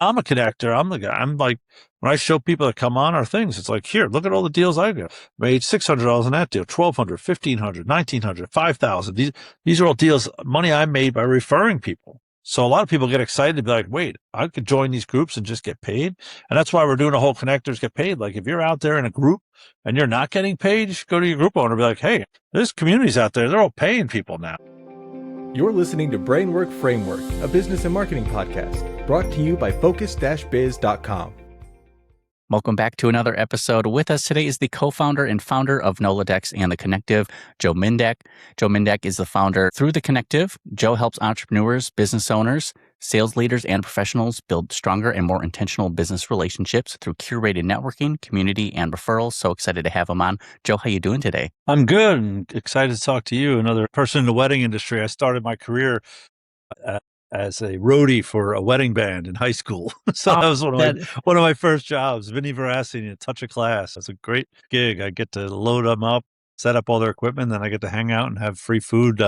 I'm a connector. I'm the guy. I'm like, when I show people that come on our things, it's like, here, look at all the deals I got. Made $600 on that deal, 1,200, 1,500, 1,900, 5,000. These are all deals, money I made by referring people. So a lot of people get excited to be like, wait, I could join these groups and just get paid. And that's why we're doing a whole connectors get paid. Like if you're out there in a group and you're not getting paid, you should go to your group owner and be like, hey, there's communities out there. They're all paying people now. You're listening to Brainwork Framework, a business and marketing podcast brought to you by focus-biz.com. Welcome back to another episode. With us today is the co-founder and founder of Nolodex and the Connective, Joe Mindak. Joe Mindak is the founder through the Connective. Joe helps entrepreneurs, business owners, sales leaders, and professionals build stronger and more intentional business relationships through curated networking, community, and referrals. So excited to have him on. Joe, how you doing today? I'm good and excited to talk to you, another person in the wedding industry. I started my career as a roadie for a wedding band in high school. So that was one of my first jobs. Vinny Verassi in Touch of Class. It's a great gig. I get to load them up, set up all their equipment, then I get to hang out and have free food,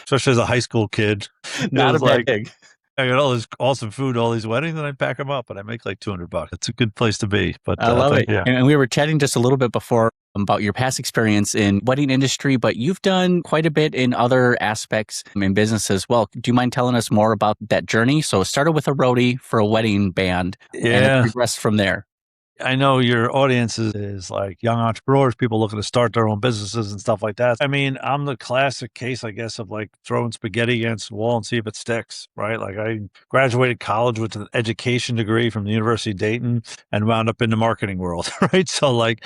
especially as a high school kid. Not a bad gig. I got all this awesome food, all these weddings, and I pack them up, and I make like $200. It's a good place to be. But I love it. Yeah. And we were chatting just a little bit before about your past experience in wedding industry, but you've done quite a bit in other aspects in business as well. Do you mind telling us more about that journey? So it started with a roadie for a wedding band, and it progressed from there. I know your audience is like young entrepreneurs, people looking to start their own businesses and stuff like that. I mean, I'm the classic case, I guess, of like throwing spaghetti against the wall and see if it sticks, right? Like I graduated college with an education degree from the University of Dayton and wound up in the marketing world, right? So like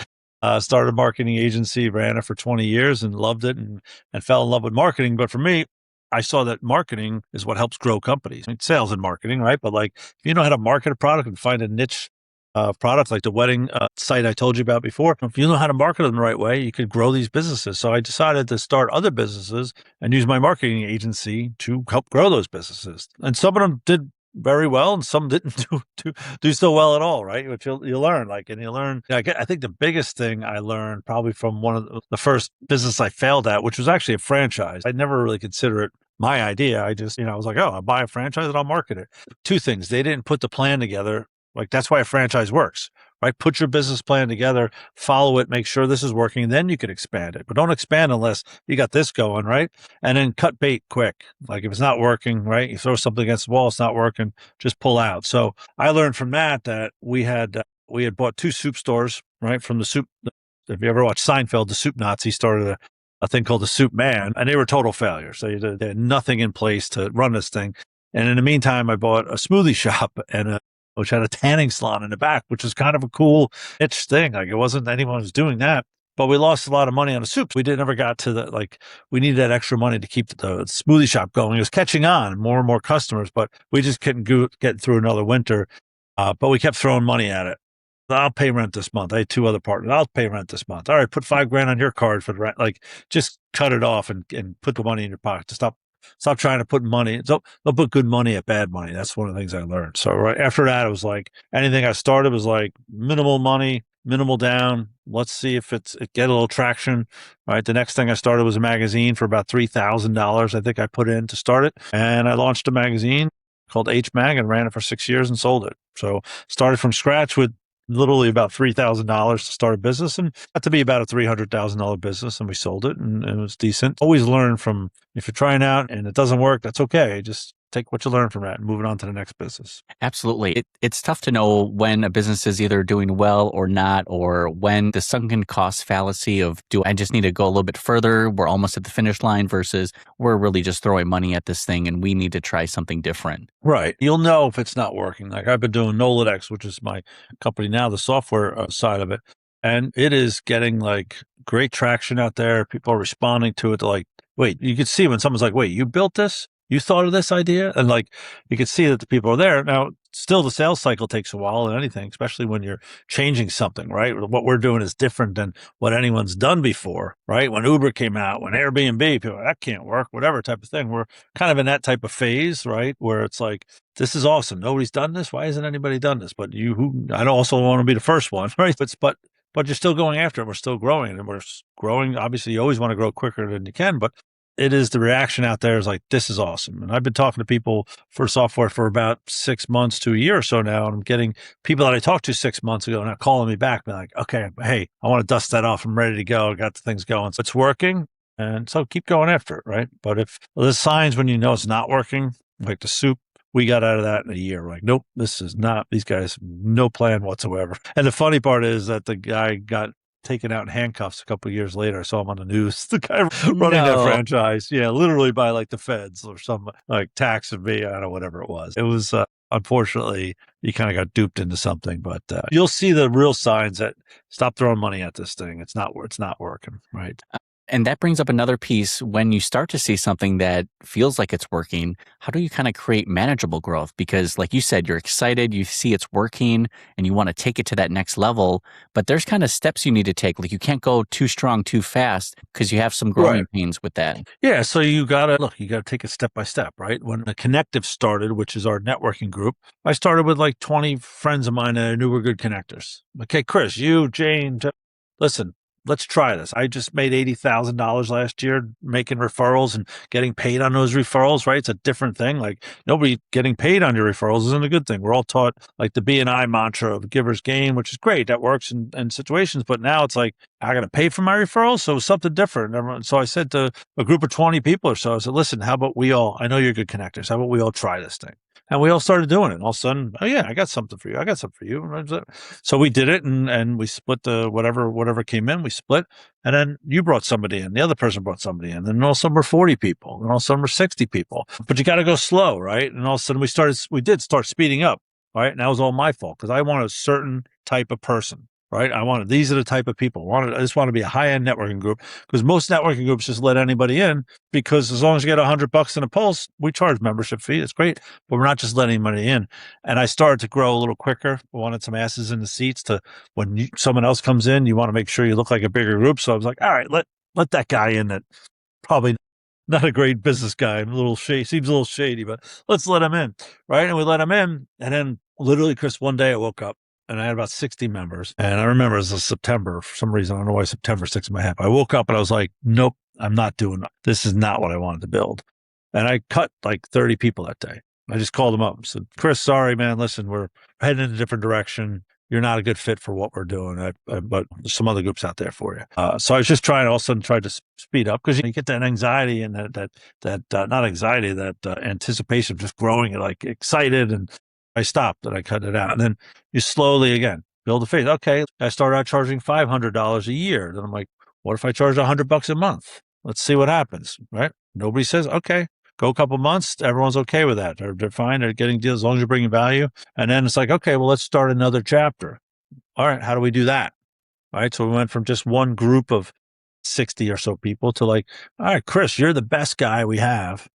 started a marketing agency, ran it for 20 years and loved it and fell in love with marketing. But for me, I saw that marketing is what helps grow companies. I mean, sales and marketing, right? But like if you know how to market a product and find a niche products like the wedding site I told you about before. If you know how to market them the right way, you could grow these businesses. So I decided to start other businesses and use my marketing agency to help grow those businesses. And some of them did very well and some didn't do so well at all, right? Which you learn, I think the biggest thing I learned probably from one of the first business I failed at, which was actually a franchise. I never really consider it my idea. I just, I was like, oh, I'll buy a franchise and I'll market it. Two things. They didn't put the plan together. Like that's why a franchise works, right? Put your business plan together, follow it, make sure this is working, and then you can expand it. But don't expand unless you got this going, right? And then cut bait quick. Like if it's not working, right? You throw something against the wall, it's not working, just pull out. So I learned from that we had bought 2 soup stores, right? From the soup. If you ever watched Seinfeld, the soup Nazi started a thing called the Soup Man, and they were total failures. They had nothing in place to run this thing. And in the meantime, I bought a smoothie shop which had a tanning salon in the back, which was kind of a cool niche thing. Like it wasn't anyone was doing that, but we lost a lot of money on the soup. We never got to we needed that extra money to keep the smoothie shop going. It was catching on, more and more customers, but we just couldn't get through another winter. But we kept throwing money at it. I'll pay rent this month. I had 2 other partners. I'll pay rent this month. All right, put $5,000 on your card for the rent. Like just cut it off and put the money in your pocket to stop trying to put money. Don't put good money at bad money. That's one of the things I learned. So right after that, it was like anything I started was like minimal money, minimal down. Let's see if it get a little traction. Right. The next thing I started was a magazine for about $3,000. I think I put in to start it. And I launched a magazine called H Mag and ran it for 6 years and sold it. So started from scratch with literally about $3,000 to start a business and got to be about a $300,000 business, and we sold it and it was decent. Always learn from, if you're trying out and it doesn't work, that's okay. Just take what you learn from that and move it on to the next business. Absolutely. It's tough to know when a business is either doing well or not, or when the sunken cost fallacy of, do I just need to go a little bit further? We're almost at the finish line versus we're really just throwing money at this thing and we need to try something different. Right. You'll know if it's not working. Like I've been doing Nolodex, which is my company now, the software side of it. And it is getting like great traction out there. People are responding to it. They're like, wait, you can see when someone's like, wait, you built this? You thought of this idea? And like, you can see that the people are there. Now, still the sales cycle takes a while and anything, especially when you're changing something, right? What we're doing is different than what anyone's done before, right? When Uber came out, when Airbnb, people were like, that can't work, whatever type of thing. We're kind of in that type of phase, right? Where it's like, this is awesome. Nobody's done this. Why hasn't anybody done this? But I also want to be the first one, right? But you're still going after it. We're still growing and we're growing. Obviously, you always want to grow quicker than you can, but it is the reaction out there is like, this is awesome. And I've been talking to people for software for about 6 months to a year or so now. And I'm getting people that I talked to 6 months ago now calling me back, being like, okay, hey, I want to dust that off. I'm ready to go. I got the things going. So it's working. And so keep going after it, right? But if there's signs when you know it's not working, like the soup, we got out of that in a year. We're like, nope, this is not, these guys, no plan whatsoever. And the funny part is that the guy got taken out in handcuffs a couple of years later. I saw him on the news, the guy running that franchise. Yeah, literally by like the feds or some like tax and me, I don't know, whatever it was. It was, unfortunately, you kind of got duped into something, but you'll see the real signs that stop throwing money at this thing. It's not working, right? And that brings up another piece. When you start to see something that feels like it's working, how do you kind of create manageable growth? Because like you said, you're excited, you see it's working, and you want to take it to that next level. But there's kind of steps you need to take. Like you can't go too strong, too fast, because you have some growing pains with that. Yeah. So you got to take it step by step, right? When the Connective started, which is our networking group, I started with like 20 friends of mine that I knew were good connectors. Okay, Chris, you, Jane, listen, let's try this. I just made $80,000 last year making referrals and getting paid on those referrals, right? It's a different thing. Like nobody getting paid on your referrals isn't a good thing. We're all taught like the B&I mantra of giver's gain, which is great. That works in situations. But now it's like, I got to pay for my referrals. So it's something different. So I said to a group of 20 people or so, I said, listen, how about I know you're good connectors. How about we all try this thing? And we all started doing it. And all of a sudden, oh yeah, I got something for you. I got something for you. So we did it and we split the whatever came in, we split. And then you brought somebody in, the other person brought somebody in. And then all of a sudden we're 40 people, and all of a sudden we're 60 people. But you got to go slow, right? And all of a sudden we did start speeding up, right? And that was all my fault because I want a certain type of person. Right. These are the type of people. I just want to be a high-end networking group because most networking groups just let anybody in because as long as you get $100 in a pulse, we charge membership fee. It's great, but we're not just letting anybody in. And I started to grow a little quicker. I wanted some asses in the seats to when someone else comes in, you want to make sure you look like a bigger group. So I was like, all right, let that guy in that probably not a great business guy, a little shady, seems a little shady, but let's let him in. Right. And we let him in. And then literally, Chris, one day I woke up and I had about 60 members. And I remember it was September. For some reason, I don't know why September sticks in my head. I woke up and I was like, nope, I'm not doing that. This is not what I wanted to build. And I cut like 30 people that day. I just called them up and said, Chris, sorry, man, listen, we're heading in a different direction. You're not a good fit for what we're doing, but there's some other groups out there for you. So I was just all of a sudden tried to speed up because you get that anxiety and that not anxiety, that anticipation of just growing, like excited, and I stopped and I cut it out. And then you slowly again build a faith. Okay, I started out charging $500 a year. Then I'm like, what if I charge $100 a month? Let's see what happens. Right? Nobody says, okay, go a couple months. Everyone's okay with that. They're fine. They're getting deals as long as you're bringing value. And then it's like, okay, well, let's start another chapter. All right, how do we do that? All right, so we went from just one group of 60 or so people to like, all right, Chris, you're the best guy we have.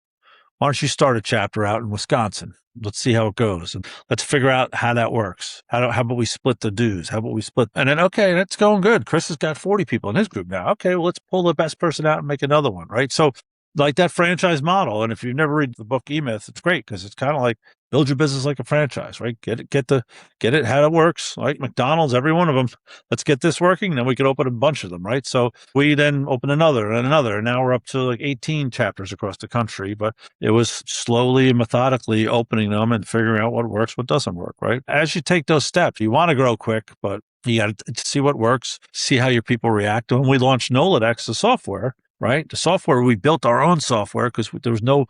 Why don't you start a chapter out in Wisconsin? Let's see how it goes. And let's figure out how that works. How about we split the dues? How about we split? And then, okay, that's going good. Chris has got 40 people in his group now. Okay, well, let's pull the best person out and make another one, right? So like that franchise model. And if you've never read the book E-Myth, it's great because it's kind of like build your business like a franchise, right? Get it, how it works. Like McDonald's, every one of them. Let's get this working. Then we could open a bunch of them, right? So we then open another and another. And now we're up to like 18 chapters across the country, but it was slowly and methodically opening them and figuring out what works, what doesn't work, right? As you take those steps, you want to grow quick, but you got to see what works, see how your people react. When we launched Nolodex, the software, right? The software, we built our own software because there was no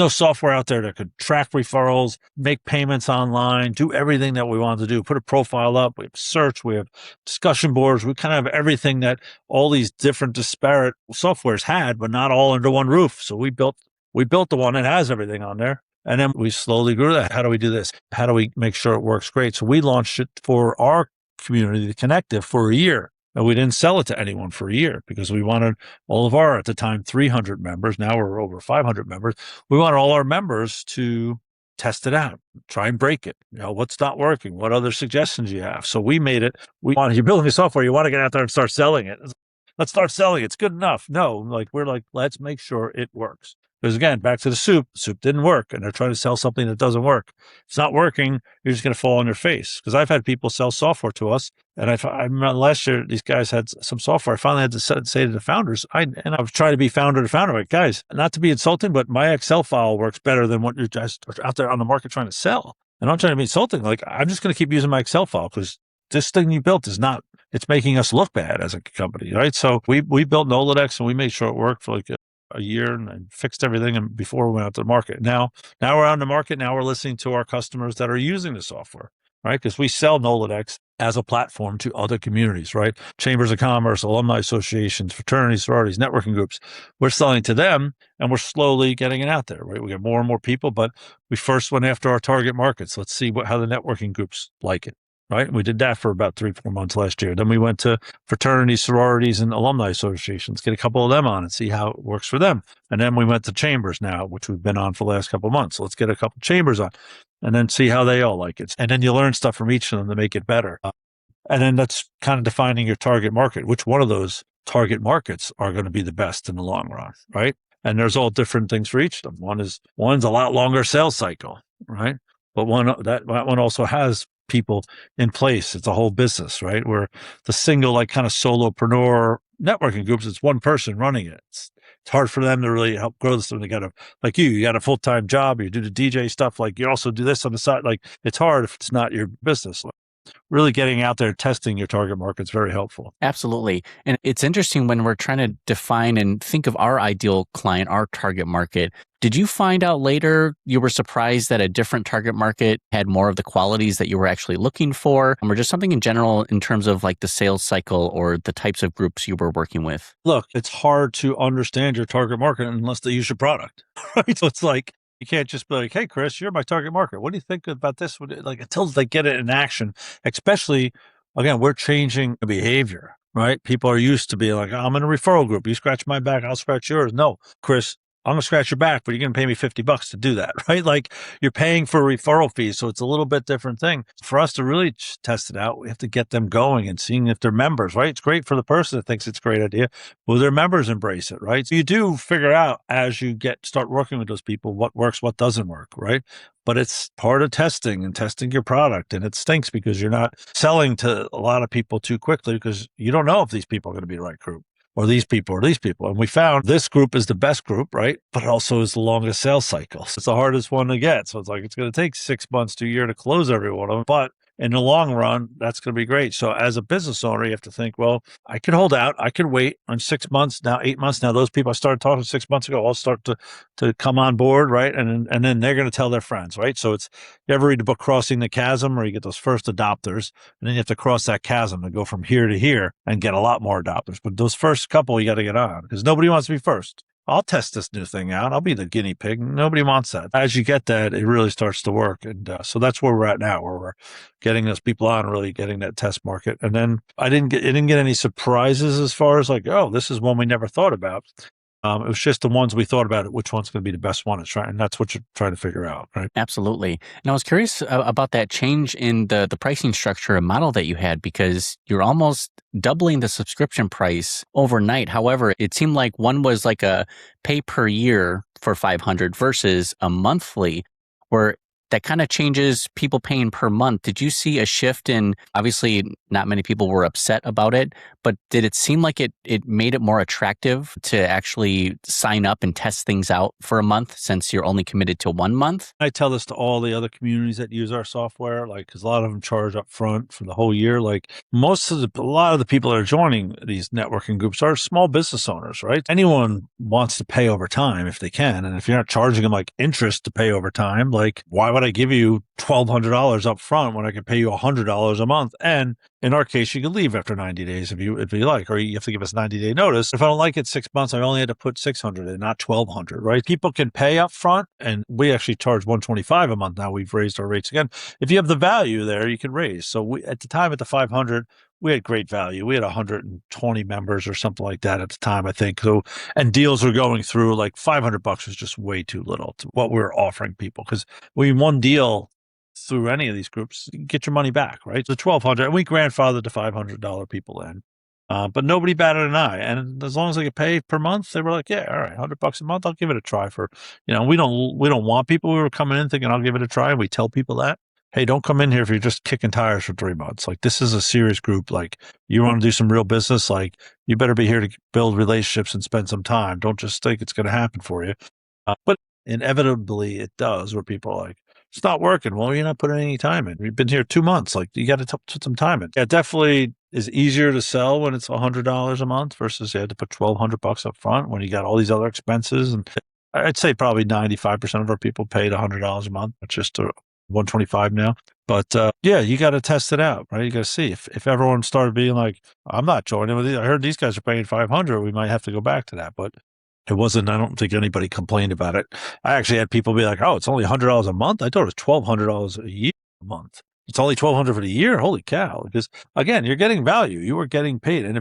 software out there that could track referrals, make payments online, do everything that we wanted to do, put a profile up. We have search, we have discussion boards. We kind of have everything that all these different disparate softwares had, but not all under one roof. So we built the one that has everything on there. And then we slowly grew that. How do we do this? How do we make sure it works great? So we launched it for our community, the Connective, for a year. And we didn't sell it to anyone for a year because we wanted all of our, at the time, 300 members. Now we're over 500 members. We wanted all our members to test it out, try and break it. What's not working? What other suggestions you have? So we made it. You're building a software. You want to get out there and start selling it. Let's start selling it. It's good enough. No, we're like, let's make sure it works. Because again, back to the soup didn't work, and they're trying to sell something that doesn't work. If it's not working, you're just going to fall on your face. Because I've had people sell software to us, and I remember last year, these guys had some software. I finally had to say to the founders, I was trying to be founder to founder, like, guys, not to be insulting, but my Excel file works better than what you guys are out there on the market trying to sell. And I'm trying to be insulting. Like, I'm just going to keep using my Excel file because this thing you built is not, it's making us look bad as a company, right? So we built Nolodex and we made sure it worked for like a year and fixed everything and before we went out to the market. Now we're on the market. Now we're listening to our customers that are using the software, right? Because we sell Nolodex as a platform to other communities, right? Chambers of commerce, alumni associations, fraternities, sororities, networking groups. We're selling to them and we're slowly getting it out there, right? We get more and more people, but we first went after our target markets. Let's see how the networking groups like it. Right. We did that for about 3-4 months last year. Then we went to fraternities, sororities, and alumni associations, get a couple of them on and see how it works for them. And then we went to chambers now, which we've been on for the last couple of months. So let's get a couple of chambers on and then see how they all like it. And then you learn stuff from each of them to make it better. And then that's kind of defining your target market. Which one of those target markets are going to be the best in the long run, right? And there's all different things for each of them. One's a lot longer sales cycle, right? But that one also has people in place. It's a whole business, right? Where the single, like kind of solopreneur networking groups, it's one person running it. It's hard for them to really help grow this. They got you got a full-time job, you do the DJ stuff, like you also do this on the side. Like it's hard if it's not your business. Like, really getting out there, testing your target market is very helpful. Absolutely. And it's interesting when we're trying to define and think of our ideal client, our target market. Did you find out later you were surprised that a different target market had more of the qualities that you were actually looking for? Or just something in general in terms of like the sales cycle or the types of groups you were working with? Look, it's hard to understand your target market unless they use your product, right? So it's like, you can't just be like, hey, Chris, you're my target market. What do you think about this? Like until they get it in action, especially, again, we're changing the behavior, right? People are used to being like, I'm in a referral group. You scratch my back, I'll scratch yours. No, Chris, I'm going to scratch your back, but you're going to pay me $50 to do that, right? Like you're paying for referral fees. So it's a little bit different thing. For us to really test it out, we have to get them going and seeing if they're members, right? It's great for the person that thinks it's a great idea. Will their members embrace it, right? So you do figure out as you start working with those people, what works, what doesn't work, right? But it's part of testing and testing your product. And it stinks because you're not selling to a lot of people too quickly because you don't know if these people are going to be the right group. Or these people. And we found this group is the best group, right? But it also is the longest sales cycle. So it's the hardest one to get. So it's like, it's going to take 6 months to a year to close every one of them. But in the long run, that's going to be great. So as a business owner, you have to think, well, I could hold out. I could wait on 6 months, now 8 months. Now, those people I started talking to 6 months ago, I'll start to come on board, right? And then they're going to tell their friends, right? So it's, you ever read the book Crossing the Chasm, or you get those first adopters, and then you have to cross that chasm and go from here to here and get a lot more adopters. But those first couple, you got to get on because nobody wants to be first. I'll test this new thing out. I'll be the guinea pig. Nobody wants that. As you get that, it really starts to work. And so that's where we're at now, where we're getting those people on, really getting that test market. And then it didn't get any surprises as far as like, oh, this is one we never thought about. It was just the ones we thought about, which one's going to be the best one to try. And that's what you're trying to figure out, right? Absolutely. And I was curious about that change in the pricing structure and model that you had, because you're almost doubling the subscription price overnight. However, it seemed like one was like a pay per year for $500 versus a monthly, where that kind of changes people paying per month. Did you see a shift in, obviously not many people were upset about it, but did it seem like it made it more attractive to actually sign up and test things out for a month since you're only committed to 1 month? I tell this to all the other communities that use our software, like, because a lot of them charge up front for the whole year. Like a lot of the people that are joining these networking groups are small business owners, right? Anyone wants to pay over time if they can. And if you're not charging them like interest to pay over time, like why would I give you $1,200 up front when I could pay you $100 a month? And in our case, you can leave after 90 days if you like, or you have to give us 90-day notice. If I don't like it 6 months, I only had to put 600 in, not 1,200, right? People can pay up front, and we actually charge 125 a month. Now we've raised our rates again. If you have the value there, you can raise. So at the time at the 500, we had great value. We had 120 members or something like that at the time, I think. So, and deals were going through, like $500 was just way too little to what we were offering people, because one deal through any of these groups, you get your money back, right? The $1,200, and we grandfathered the $500 people in. But nobody batted an eye. And as long as I get paid per month, they were like, yeah, all right, $100 a month, I'll give it a try for, we don't want people who are coming in thinking I'll give it a try. We tell people that, hey, don't come in here if you're just kicking tires for 3 months. Like, this is a serious group. Like, you want to do some real business, like, you better be here to build relationships and spend some time. Don't just think it's going to happen for you. But inevitably it does, where people are like, it's not working. Well, you're not putting any time in. We've been here 2 months. Like, you got to put some time in. Yeah, it definitely is easier to sell when it's $100 a month versus you had to put $1,200 up front when you got all these other expenses. And I'd say probably 95% of our people paid $100 a month, not just 125 now. But yeah, you got to test it out, right? You got to see if everyone started being like, I'm not joining with these. I heard these guys are paying 500. We might have to go back to that. But it wasn't, I don't think anybody complained about it. I actually had people be like, oh, it's only $100 a month. I thought it was $1,200 a year a month. It's only $1,200 for the year. Holy cow. Because again, you're getting value. You are getting paid. And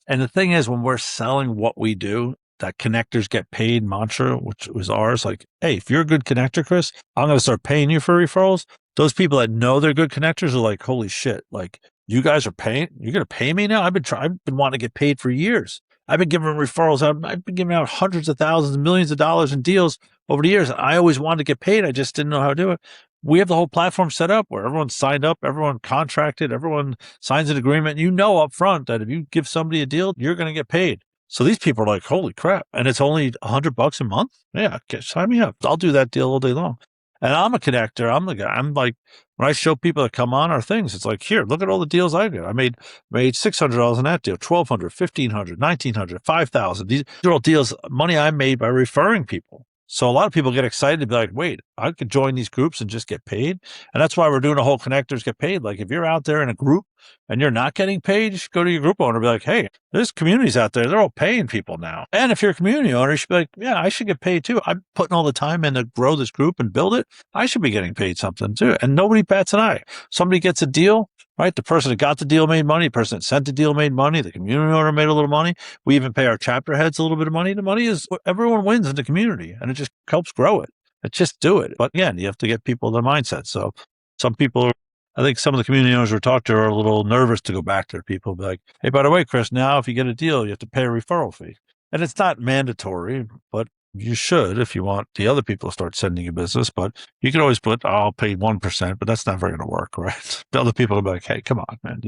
and the thing is, when we're selling what we do, that connectors get paid mantra, which was ours, like, hey, if you're a good connector, Chris, I'm going to start paying you for referrals. Those people that know they're good connectors are like, holy shit, like, you guys are paying, you're going to pay me now? I've been wanting to get paid for years. I've been giving referrals out. I've been giving out hundreds of thousands, millions of dollars in deals over the years. And I always wanted to get paid. I just didn't know how to do it. We have the whole platform set up where everyone's signed up, everyone contracted, everyone signs an agreement. You know up front that if you give somebody a deal, you're going to get paid. So these people are like, holy crap. And it's only $100 a month? Yeah, sign me up. I'll do that deal all day long. And I'm a connector. I'm the guy. I'm like, when I show people that come on our things, it's like, here, look at all the deals I did. I made $600 on that deal, $1,200, $1,500, $1,900, $5,000. These are all deals, money I made by referring people. So a lot of people get excited to be like, wait, I could join these groups and just get paid. And that's why we're doing a whole connectors get paid. Like, if you're out there in a group and you're not getting paid, you should go to your group owner and be like, hey, there's communities out there. They're all paying people now. And if you're a community owner, you should be like, yeah, I should get paid too. I'm putting all the time in to grow this group and build it. I should be getting paid something too. And nobody bats an eye. Somebody gets a deal, right? The person that got the deal made money. The person that sent the deal made money. The community owner made a little money. We even pay our chapter heads a little bit of money. The money is, everyone wins in the community, and it just helps grow it. It's just do it. But again, you have to get people their mindset. So some people, I think some of the community owners we talked to are a little nervous to go back to their people. Be like, hey, by the way, Chris, now if you get a deal, you have to pay a referral fee. And it's not mandatory, but you should if you want the other people to start sending you business. But you can always put, I'll pay 1%, but that's never going to work, right? The other people will be like, hey, come on, man.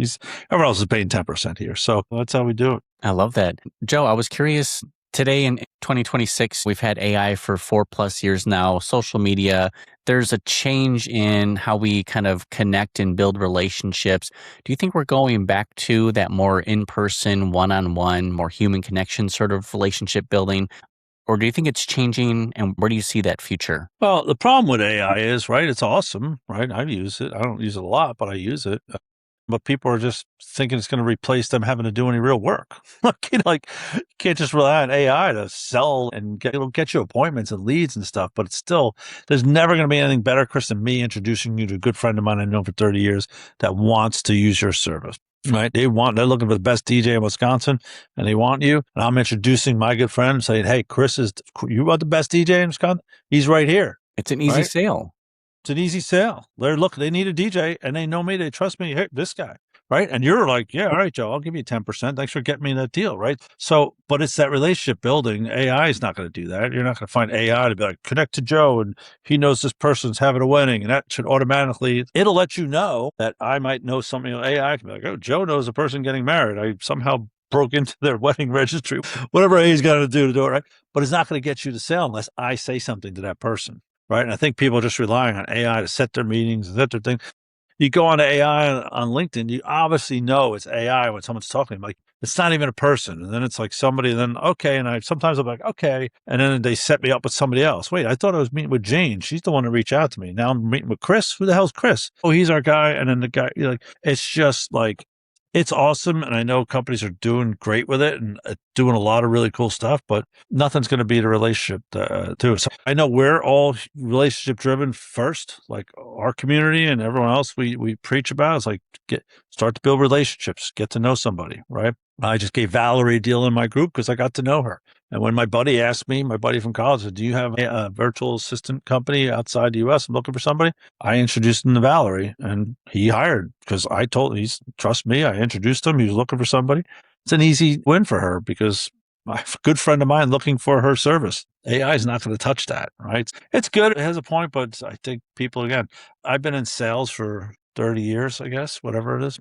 Everyone else is paying 10% here. So that's how we do it. I love that. Joe, I was curious. Today in 2026, we've had AI for 4+ years now, social media. There's a change in how we kind of connect and build relationships. Do you think we're going back to that more in-person, one-on-one, more human connection sort of relationship building? Or do you think it's changing, and where do you see that future? Well, the problem with AI is, right, it's awesome, right? I use it. I don't use it a lot, but I use it. But people are just thinking it's going to replace them having to do any real work. Like, you can't just rely on AI to sell and it'll get you appointments and leads and stuff. But it's still, there's never going to be anything better, Chris, than me introducing you to a good friend of mine I've known for 30 years that wants to use your service. Right. They're looking for the best DJ in Wisconsin, and they want you. And I'm introducing my good friend saying, hey, you want the best DJ in Wisconsin? He's right here. It's an easy sale. It's an easy sale. They need a DJ, and they know me. They trust me. Hey, this guy, right? And you're like, yeah, all right, Joe, I'll give you 10%. Thanks for getting me that deal, right? So, but it's that relationship building. AI is not going to do that. You're not going to find AI to be like, connect to Joe, and he knows this person's having a wedding, and that should automatically, it'll let you know that I might know something. AI can be like, oh, Joe knows a person getting married. I somehow broke into their wedding registry, whatever he's got to do it, right? But it's not going to get you to sell unless I say something to that person. Right. And I think people are just relying on AI to set their meetings and set their thing. You go on to AI on LinkedIn, you obviously know it's AI when someone's talking. Like, it's not even a person. And then it's like somebody, and then, okay. And sometimes I'm like, okay. And then they set me up with somebody else. Wait, I thought I was meeting with Jane. She's the one to reach out to me. Now I'm meeting with Chris. Who the hell's Chris? Oh, he's our guy. And then the guy, it's just like, it's awesome. And I know companies are doing great with it and doing a lot of really cool stuff, but nothing's going to beat a relationship too. So I know we're all relationship driven first, like our community and everyone else we preach about is like, start to build relationships, get to know somebody, right? I just gave Valerie a deal in my group because I got to know her. And when my buddy asked me, my buddy from college, said, do you have a virtual assistant company outside the U.S.? I'm looking for somebody. I introduced him to Valerie, and he hired because I told him, trust me, I introduced him. He was looking for somebody. it's an easy win for her because a good friend of mine looking for her service. AI is not going to touch that, right? It's good. It has a point, but I think people, again, I've been in sales for 30 years, I guess, whatever it is.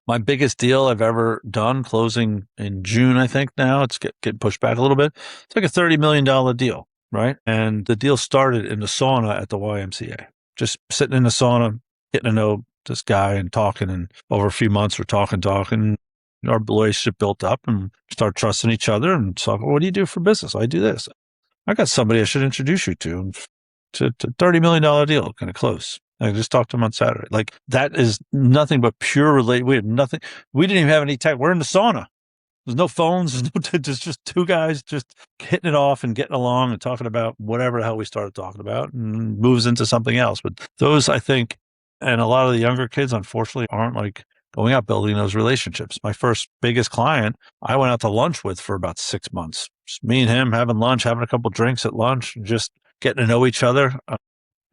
My biggest deal I've ever done, closing in June, I think now, it's getting pushed back a little bit. It's like a $30 million deal, right? And the deal started in the sauna at the YMCA. Just sitting in the sauna, getting to know this guy and talking. And over a few months, we're talking. Our relationship built up and start trusting each other and talk, what do you do for business? I do this. I got somebody I should introduce you to $30 million deal, kind of close. I just talked to him on Saturday. Like, that is nothing but pure relate. We had nothing. We didn't even have any tech. We're in the sauna. There's no phones. There's just two guys just hitting it off and getting along and talking about whatever the hell we started talking about, and moves into something else. But those, I think, and a lot of the younger kids, unfortunately, aren't like going out building those relationships. My first biggest client, I went out to lunch with for about 6 months. Just me and him having lunch, having a couple drinks at lunch, just getting to know each other.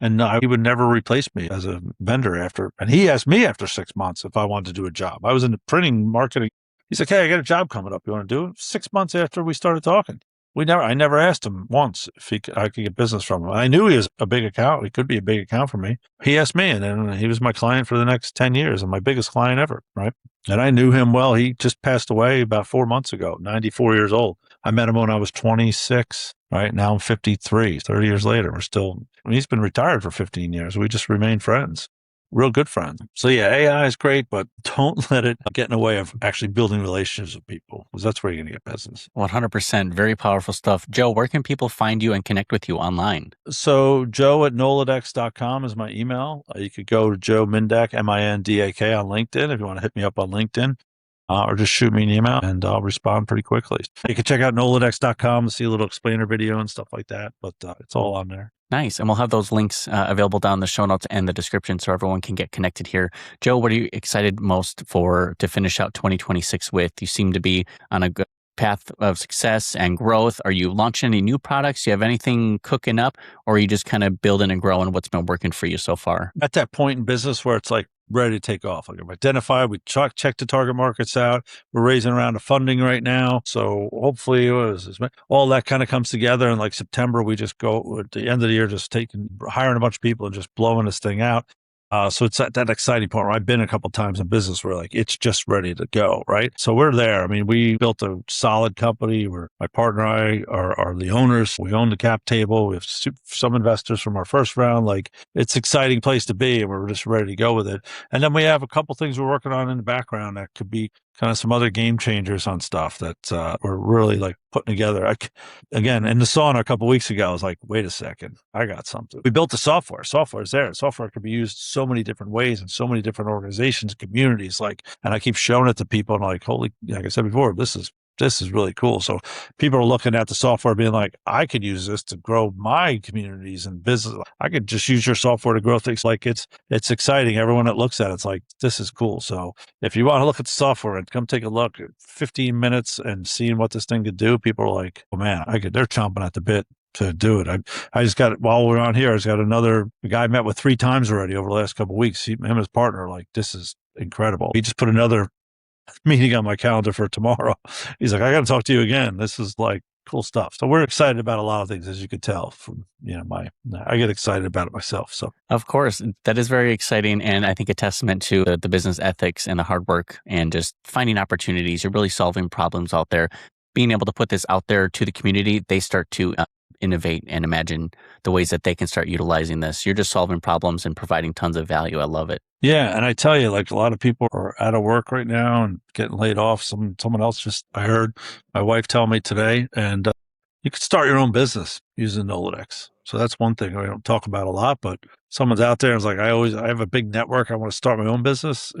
And he would never replace me as a vendor after. And he asked me after 6 months if I wanted to do a job. I was in the printing marketing. He's like, hey, I got a job coming up. You want to do it? 6 months after we started talking. I never asked him once if I could get business from him. I knew he was a big account. He could be a big account for me. He asked me, and then he was my client for the next 10 years and my biggest client ever, right? And I knew him well. He just passed away about 4 months ago, 94 years old. I met him when I was 26, right? Now I'm 53, 30 years later. He's been retired for 15 years. We just remain friends. Real good friends. So yeah, AI is great, but don't let it get in the way of actually building relationships with people, because that's where you're going to get business. 100%. Very powerful stuff. Joe, where can people find you and connect with you online? So joe@nolodex.com is my email. You could go to Joe Mindak, Mindak on LinkedIn if you want to hit me up on LinkedIn. Or just shoot me an email and I'll respond pretty quickly. You can check out Nolodex.com to see a little explainer video and stuff like that, but it's all on there. Nice. And we'll have those links available down in the show notes and the description so everyone can get connected here. Joe, what are you excited most for to finish out 2026 with? You seem to be on a good path of success and growth. Are you launching any new products? Do you have anything cooking up, or are you just kind of building and growing what's been working for you so far? At that point in business where it's like ready to take off. Like, I've identified, we check the target markets out. We're raising a round of funding right now. So hopefully all that kind of comes together. And like September, we just go at the end of the year, just hiring a bunch of people and just blowing this thing out. So it's at that exciting point where I've been a couple of times in business where like it's just ready to go, right? So we're there. I mean, we built a solid company where my partner and I are the owners. We own the cap table. We have some investors from our first round. Like, it's an exciting place to be, and we're just ready to go with it. And then we have a couple things we're working on in the background that could be kind of some other game changers on stuff that we're really like putting together. Again, in the sauna a couple of weeks ago, I was like, wait a second, I got something. We built the software. Software is there. Software can be used so many different ways in so many different organizations, communities. And I keep showing it to people and like I said before, this is really cool. So people are looking at the software being like, I could use this to grow my communities and business. I could just use your software to grow things. Like, it's exciting. Everyone that looks at it's like, this is cool. So if you want to look at the software and come take a look at 15 minutes and seeing what this thing could do, people are like, oh man, they're chomping at the bit to do it. I just got, while we're on here, I just got a guy I met with 3 times already over the last couple of weeks. Him and his partner, like, this is incredible. He just put another meeting on my calendar for tomorrow. He's like, I got to talk to you again. This is like cool stuff. So we're excited about a lot of things, as you could tell from, I get excited about it myself. So of course, that is very exciting. And I think a testament to the business ethics and the hard work and just finding opportunities. You're really solving problems out there. Being able to put this out there to the community, they start to innovate and imagine the ways that they can start utilizing this. You're just solving problems and providing tons of value. I love it. Yeah. And I tell you, like, a lot of people are out of work right now and getting laid off. Someone else I heard my wife tell me today, and you could start your own business using Nolodex. So that's one thing I don't talk about a lot, but someone's out there and it's like, I have a big network. I want to start my own business.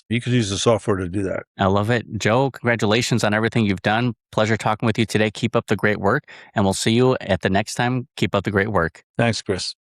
You could use the software to do that. I love it. Joe, congratulations on everything you've done. Pleasure talking with you today. Keep up the great work, and we'll see you at the next time. Keep up the great work. Thanks, Chris.